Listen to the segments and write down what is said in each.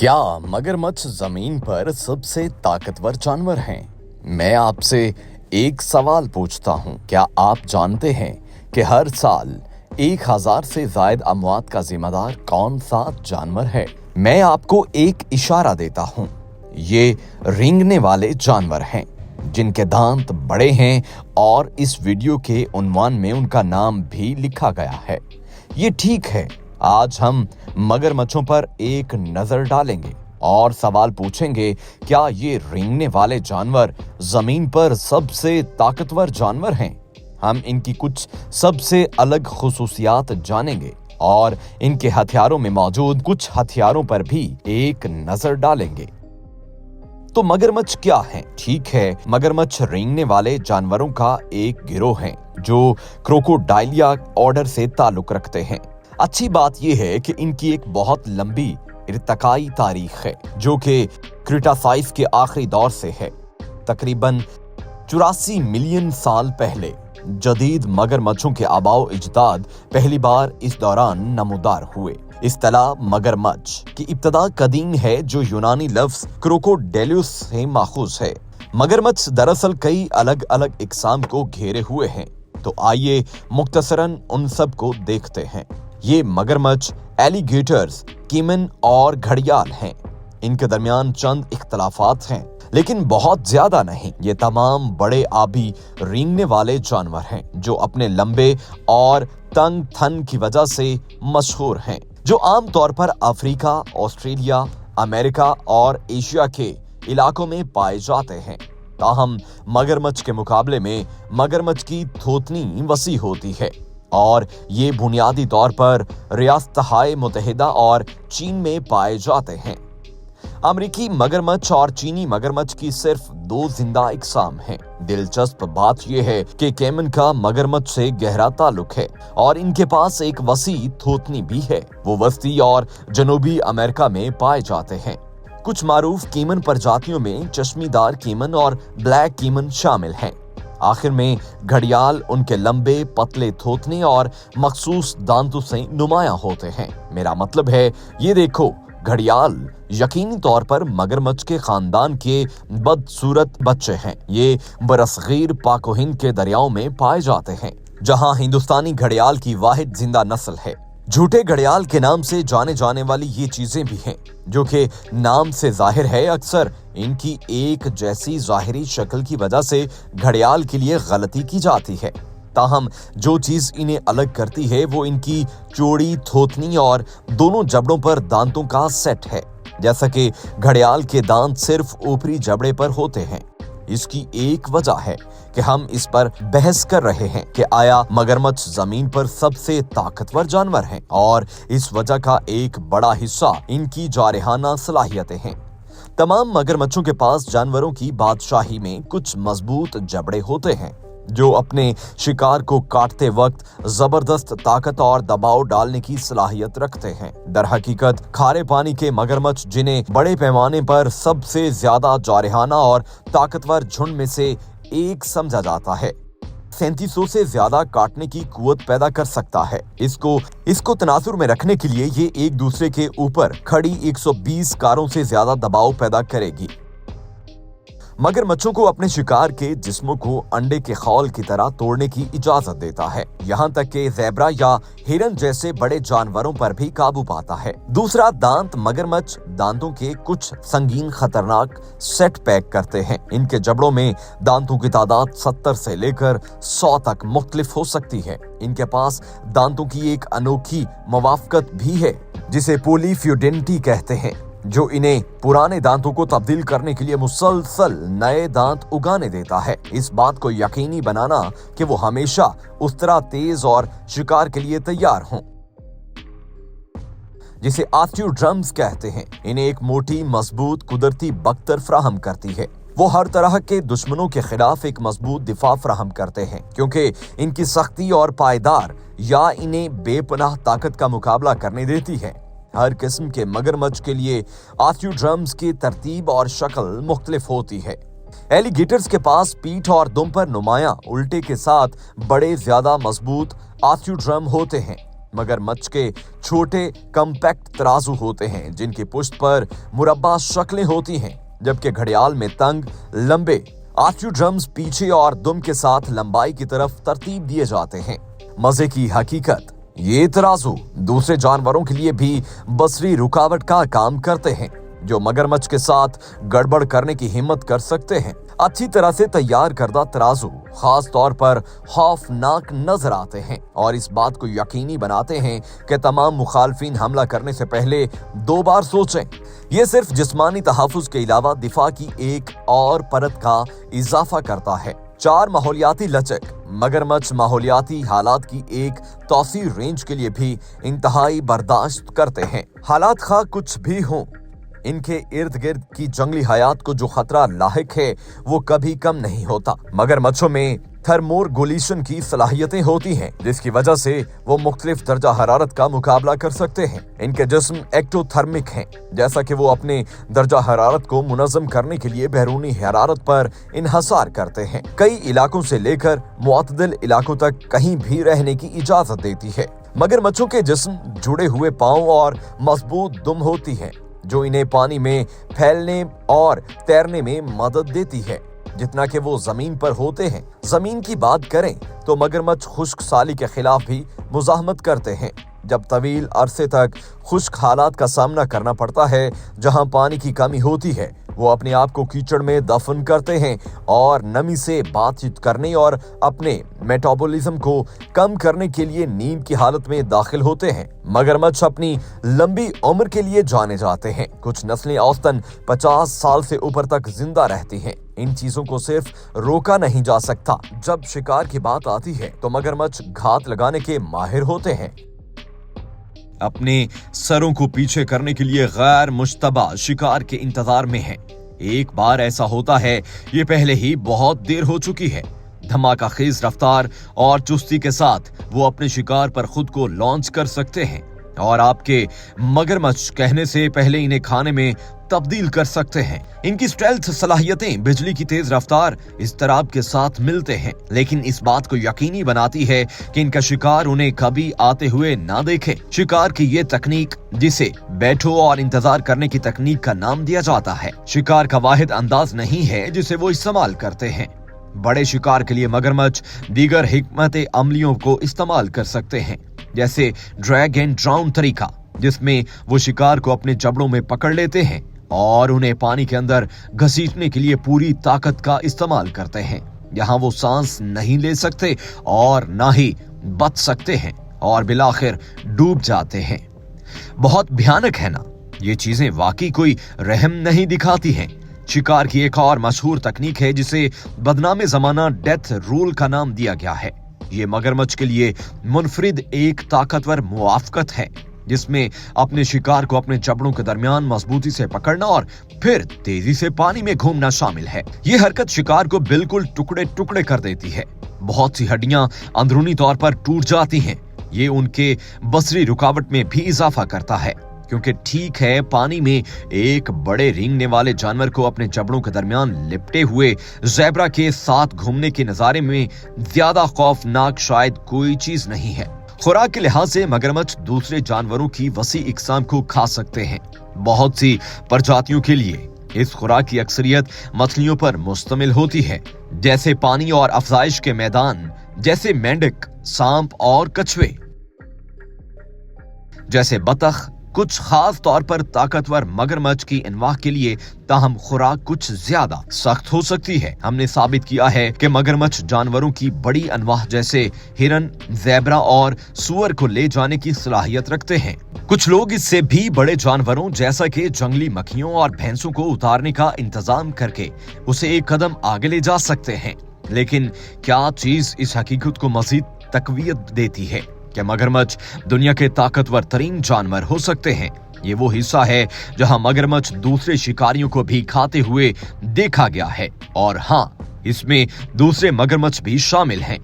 क्या मगरमच्छ जमीन पर सबसे ताकतवर जानवर हैं? मैं आपसे एक सवाल पूछता हूं। क्या आप जानते हैं कि हर साल 1000 से ज्यादा अमवात का जिम्मेदार कौन सा जानवर है? मैं आपको एक इशारा देता हूं। ये रेंगने वाले जानवर हैं जिनके दांत बड़े हैं और इस वीडियो के उन्वान में उनका नाम भी लिखा गया है। ये ठीक है, आज हम मगरमच्छों पर एक नजर डालेंगे और सवाल पूछेंगे, क्या ये रेंगने वाले जानवर जमीन पर सबसे ताकतवर जानवर हैं? हम इनकी कुछ सबसे अलग खुसूसियात जानेंगे और इनके हथियारों में मौजूद कुछ हथियारों पर भी एक नजर डालेंगे। तो मगरमच्छ क्या हैं? ठीक है, मगरमच्छ रेंगने वाले जानवरों का एक गिरोह है जो क्रोकोडाइलिया ऑर्डर से ताल्लुक रखते हैं। अच्छी बात यह है कि इनकी एक बहुत लंबी इर्तिकाई तारीख है जो कि क्रीटासाइस के आखिरी दौर से है। तकरीबन 84 मिलियन साल पहले जदीद मगरमच्छों के आबाओ इजदाद पहली बार इस दौरान नमूदार हुए। इस्तिलाह मगरमच्छ की इब्तदा कदीम है जो यूनानी लफ्ज क्रोकोडेलियस से माखूज है। मगरमच्छ दरअसल कई अलग अलग इकसाम को घेरे हुए हैं, तो आइए मुख्तसरन उन सब को देखते हैं। ये मगरमच्छ एलिगेटर्स, कीमन और घड़ियाल हैं। इनके दरमियान चंद इख्तलाफात हैं, लेकिन बहुत ज्यादा नहीं। ये तमाम बड़े आबी रेंगने वाले जानवर हैं जो अपने लंबे और तंग थन की वजह से मशहूर हैं, जो आमतौर पर अफ्रीका, ऑस्ट्रेलिया, अमेरिका और एशिया के इलाकों में पाए जाते हैं। ताहम मगरमच्छ के मुकाबले में मगरमच्छ की थोतनी वसी होती है और ये बुनियादी तौर पर रियासत-ए मुत्तहिदा और चीन में पाए जाते हैं। अमेरिकी मगरमच्छ और चीनी मगरमच्छ की सिर्फ 2 जिंदा इकसाम हैं। दिलचस्प बात यह है कि केमन का मगरमच्छ से गहरा ताल्लुक है और इनके पास एक वसी थोतनी भी है। वो वस्ती और जनूबी अमेरिका में पाए जाते हैं। कुछ मारूफ कीमन प्रजातियों में चश्मीदार कीमन और ब्लैक कीमन शामिल हैं। आखिर में घड़ियाल उनके लंबे पतले थोतने और मखसूस दांतों से नुमायां होते हैं। मेरा मतलब है, ये देखो, घड़ियाल यकीनी तौर पर मगरमच्छ के खानदान के बदसूरत बच्चे हैं। ये बरसगीर पाक व हिंद के दरियाओं में पाए जाते हैं, जहां हिंदुस्तानी घड़ियाल की वाहिद जिंदा नस्ल है। झूठे घड़ियाल के नाम से जाने जाने वाली ये चीजें भी हैं, जो कि नाम से जाहिर है अक्सर इनकी एक जैसी जाहिरी शक्ल की वजह से घड़ियाल के लिए गलती की जाती है। ताहम जो चीज इन्हें अलग करती है वो इनकी चौड़ी थोतनी और दोनों जबड़ों पर दांतों का सेट है। जैसा कि घड़ियाल के दांत सिर्फ ऊपरी जबड़े पर होते हैं। इसकी एक वजह है कि हम इस पर बहस कर रहे हैं कि आया मगरमच्छ जमीन पर सबसे ताकतवर जानवर हैं, और इस वजह का एक बड़ा हिस्सा इनकी जारहाना सलाहियतें हैं। तमाम मगरमच्छों के पास जानवरों की बादशाही में कुछ मजबूत जबड़े होते हैं जो अपने शिकार को काटते वक्त जबरदस्त ताकत और दबाव डालने की सलाहियत रखते हैं। दर हकीकत खारे पानी के मगरमच्छ, जिन्हें बड़े पैमाने पर सबसे ज्यादा जारहाना और ताकतवर झुंड में से एक समझा जाता है, 3700 से ज्यादा काटने की कुव्वत पैदा कर सकता है। इसको तनासुर में रखने के लिए ये एक दूसरे के ऊपर खड़ी 120 कारों से ज्यादा दबाव पैदा करेगी। मगरमच्छों को अपने शिकार के जिस्मों को अंडे के खौल की तरह तोड़ने की इजाजत देता है। यहाँ तक कि ज़ेब्रा या हिरन जैसे बड़े जानवरों पर भी काबू पाता है। दूसरा, दांत मगरमच्छ दांतों के कुछ संगीन खतरनाक सेट पैक करते हैं। इनके जबड़ों में दांतों की तादाद 70 से लेकर 100 तक मुख्तलिफ हो सकती है। इनके पास दांतों की एक अनोखी मवाफकत भी है जिसे पॉलीफ्यूडेंटी कहते हैं, जो इन्हें पुराने दांतों को तब्दील करने के लिए मुसलसल नए दांत उगाने देता है। इस बात को यकीनी बनाना कि वो हमेशा उस तरह तेज और शिकार के लिए तैयार हों, जिसे ऑस्टियोड्रम्स कहते हैं। इन्हें एक मोटी मजबूत कुदरती बख्तर फ्राहम करती है। वो हर तरह के दुश्मनों के खिलाफ एक मजबूत दिफा फ्राहम करते हैं, क्योंकि इनकी सख्ती और पायदार या इन्हें बेपनाह ताकत का मुकाबला करने देती है। हर किस्म के मगरमच्छ के लिए ऑस्टियोड्रम्स की तरतीब और शक्ल मुख्तलिफ होती है। एलिगेटर्स के पास पीठ और दुम पर नुमायां उल्टे के साथ बड़े ज्यादा मजबूत ऑस्टियोड्रम होते हैं। मगरमच्छ के छोटे कॉम्पैक्ट तराजू होते हैं जिनकी पुष्ट पर मुरब्बा शक्लें होती हैं, जबकि घड़ियाल में तंग लंबे आर्क्यूड्रम्स पीछे और दुम के साथ लंबाई की तरफ तरतीब दिए जाते हैं। मजे की हकीकत, ये तराजू दूसरे जानवरों के लिए भी बसरी रुकावट का काम करते हैं जो मगरमच्छ के साथ गड़बड़ करने की हिम्मत कर सकते हैं। अच्छी तरह से तैयार करदा तराजू खास तौर पर खौफनाक नजर आते हैं और इस बात को यकीनी बनाते हैं कि तमाम मुखालफिन हमला करने से पहले 2 बार सोचें। ये सिर्फ जिस्मानी तहफ़्फ़ुज़ के अलावा दिफा की एक और परत का इजाफा करता है। 4 माहौलियाती लचक, मगरमच्छ माहौलियाती हालात की एक तौसीर रेंज के लिए भी इंतहाई बर्दाश्त करते हैं। हालात खा कुछ भी हों, इनके इर्द गिर्द की जंगली हयात को जो खतरा लाहिक है वो कभी कम नहीं होता। मगरमच्छों में थर्मोरेगुलेशन की सलाहियतें होती हैं जिसकी वजह से वो मुख्तलिफ दर्जा हरारत का मुकाबला कर सकते हैं। इनके जिस्म एक्टोथर्मिक हैं, जैसा कि वो अपने दर्जा हरारत को मुनज़्ज़म करने के लिए बैरूनी हरारत पर इन्हसार करते हैं। कई इलाकों से लेकर मुअतदिल इलाकों तक कहीं भी रहने की इजाजत देती है। मगरमच्छों के जिस्म जुड़े हुए पाँव और मजबूत दुम होती है जो इन्हें पानी में फैलने और तैरने में मदद देती है जितना कि वो जमीन पर होते हैं। जमीन की बात करें तो मगरमच्छ खुश्क साली के खिलाफ भी मुजाहमत करते हैं। जब तवील अरसे तक खुश्क हालात का सामना करना पड़ता है जहां पानी की कमी होती है, वो अपने आप को कीचड़ में दफन करते हैं और नमी से बातचीत करने और अपने मेटाबॉलिज्म को कम करने के लिए नींद की हालत में दाखिल होते हैं। मगरमच्छ अपनी लंबी उम्र के लिए जाने जाते हैं। कुछ नस्लें औसतन 50 साल से ऊपर तक जिंदा रहती हैं। इन चीजों को सिर्फ रोका नहीं जा सकता। जब शिकार की बात आती है तो मगरमच्छ घात लगाने के माहिर होते हैं। अपने सरों को पीछे करने के लिए गैर मुश्तबा शिकार के इंतजार में है। एक बार ऐसा होता है, ये पहले ही बहुत देर हो चुकी है। धमाका खेज रफ्तार और चुस्ती के साथ वो अपने शिकार पर खुद को लॉन्च कर सकते हैं और आपके मगरमच्छ कहने से पहले इन्हें खाने में तब्दील कर सकते हैं। इनकी स्टेल्थ सलाहियतें बिजली की तेज रफ्तार इज़्तिराब के साथ मिलते हैं, लेकिन इस बात को यकीनी बनाती है कि इनका शिकार उन्हें कभी आते हुए ना देखे। शिकार की ये तकनीक, जिसे बैठो और इंतजार करने की तकनीक का नाम दिया जाता है, शिकार का वाहिद अंदाज नहीं है जिसे वो इस्तेमाल करते हैं। बड़े शिकार के लिए मगरमच्छ दीगर हिकमत अमलियों को इस्तेमाल कर सकते हैं, जैसे ड्रैग एंड ड्राउन तरीका, जिसमें वो शिकार को अपने जबड़ों में पकड़ लेते हैं और उन्हें पानी के अंदर घसीटने के लिए पूरी ताकत का इस्तेमाल करते हैं। यहाँ वो सांस नहीं ले सकते और ना ही बच सकते हैं और बिलाखिर डूब जाते हैं। बहुत भयानक है ना? ये चीजें वाकई कोई रहम नहीं दिखाती हैं। शिकार की एक और मशहूर तकनीक है जिसे बदनामे जमाना डेथ रूल का नाम दिया गया है। ये मगरमच्छ के लिए मुनफरिद एक ताकतवर मुआफ़कत है जिसमें अपने शिकार को अपने जबड़ों के दरमियान मजबूती से पकड़ना और फिर तेजी से पानी में घूमना शामिल है। ये हरकत शिकार को बिल्कुल टुकड़े टुकड़े कर देती है। बहुत सी हड्डियां अंदरूनी तौर पर टूट जाती हैं। ये उनके बसरी रुकावट में भी इजाफा करता है, क्योंकि ठीक है, पानी में एक बड़े रेंगने वाले जानवर को अपने जबड़ों के दरमियान लिपटे हुए ज़ेब्रा के साथ घूमने के नजारे में ज्यादा खौफनाक शायद कोई चीज नहीं है। खुराक के लिहाज से मगरमच्छ दूसरे जानवरों की वसी इकसाम को खा सकते हैं। बहुत सी प्रजातियों के लिए इस खुराक की अक्सरियत मछलियों पर मुश्तमिल होती है, जैसे पानी और अफजाइश के मैदान, जैसे मेंढक, सांप और कछुए। जैसे बतख। कुछ खास तौर पर ताकतवर मगरमच्छ की अनवाह के लिए ताहम खुराक कुछ ज्यादा सख्त हो सकती है। हमने साबित किया है कि मगरमच्छ जानवरों की बड़ी अनवाह जैसे हिरन, ज़ेब्रा और सूअर को ले जाने की सलाहियत रखते हैं। कुछ लोग इससे भी बड़े जानवरों जैसा कि जंगली मक्खियों और भैंसों को उतारने का इंतजाम करके उसे एक कदम आगे ले जा सकते हैं। लेकिन क्या चीज इस हकीकत को मजीद तकवीयत देती है कि मगरमच्छ दुनिया के ताकतवर तरीन जानवर हो सकते हैं। ये वो हिस्सा है जहां मगरमच्छ दूसरे शिकारियों को भी खाते हुए देखा गया है, और हाँ, इसमें दूसरे मगरमच्छ भी शामिल हैं।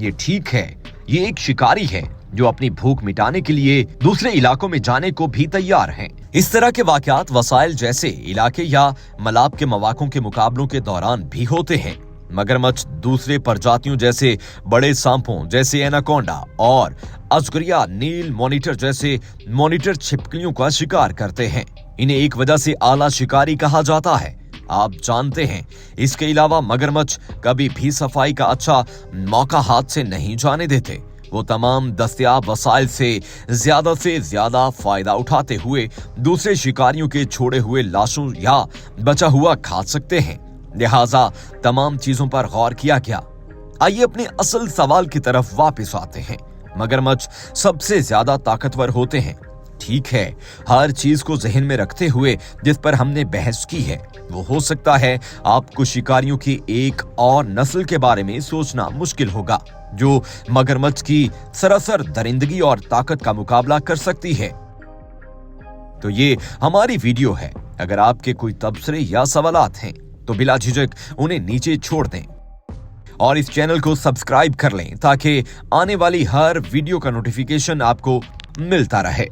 ये ठीक है, ये एक शिकारी है जो अपनी भूख मिटाने के लिए दूसरे इलाकों में जाने को भी तैयार हैं। इस तरह के वाकयात वसाइल जैसे इलाके या मलाब के मौक़ों के मुकाबलों के दौरान भी होते हैं। मगरमच्छ दूसरे प्रजातियों जैसे बड़े सांपों जैसे एनाकोंडा और अजगरिया नील मॉनिटर जैसे मॉनिटर छिपकलियों का शिकार करते हैं। इन्हें एक वजह से आला शिकारी कहा जाता है। आप जानते हैं, इसके अलावा मगरमच्छ कभी भी सफाई का अच्छा मौका हाथ से नहीं जाने देते। वो तमाम दस्तयाब वसाइल से ज्यादा फायदा उठाते हुए दूसरे शिकारियों के छोड़े हुए लाशों या बचा हुआ खा सकते हैं। लिहाजा तमाम चीजों पर गौर किया गया। आइए अपने असल सवाल की तरफ वापस आते हैं। मगरमच्छ सबसे ज्यादा ताकतवर होते हैं। ठीक है, हर चीज को जहन में रखते हुए जिस पर हमने बहस की है, वो हो सकता है आपको शिकारियों की एक और नस्ल के बारे में सोचना मुश्किल होगा जो मगरमच्छ की सरासर दरिंदगी और ताकत का मुकाबला कर सकती है। तो ये हमारी वीडियो है। अगर आपके कोई तबसरे या सवालात हैं तो बिला झिझक उन्हें नीचे छोड़ दें और इस चैनल को सब्सक्राइब कर लें ताकि आने वाली हर वीडियो का नोटिफिकेशन आपको मिलता रहे।